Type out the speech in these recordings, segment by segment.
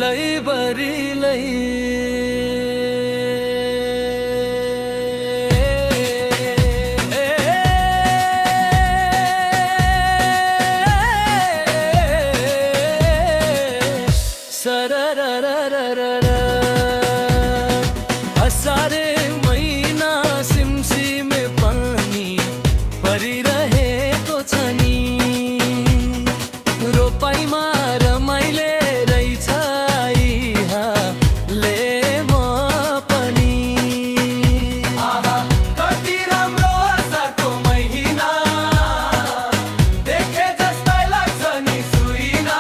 लई बरी लई सारे महीना सिमसी में पानी परी रहे तो छनी रोपाई मार मैले रहिछ इहा ले म पनि कति राम्रो आशाको महिना देखे जस्तै लाग्छ नि सुइना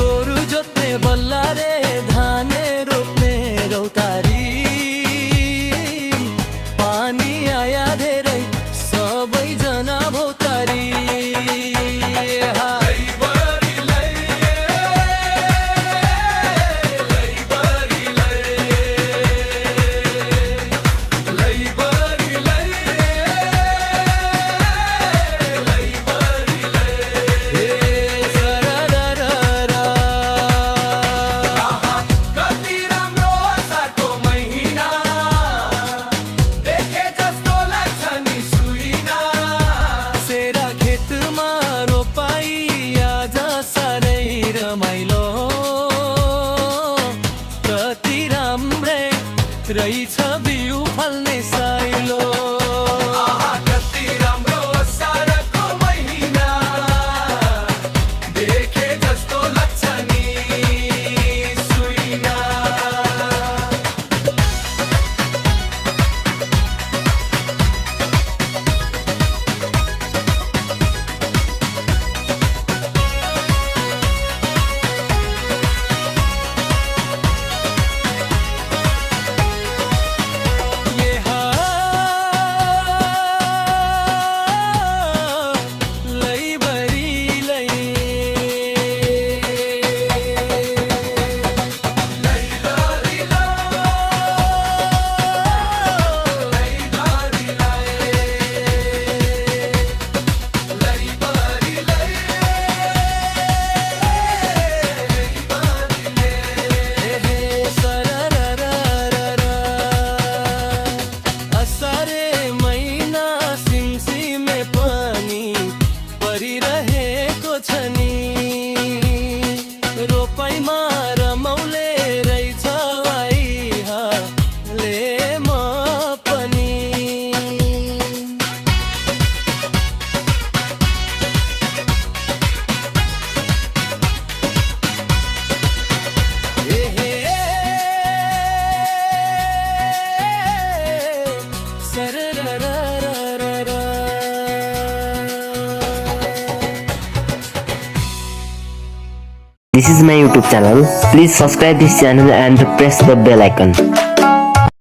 गोरु जोत्ने बल्ला रे धाने रोप्ने रौतारी रहिछ बिउ फल्ने साइलो कति राम्रो सारको महिना देखे जस्तो लाग्छ नि सुइना This is my YouTube channel. Please subscribe this channel and press the bell icon.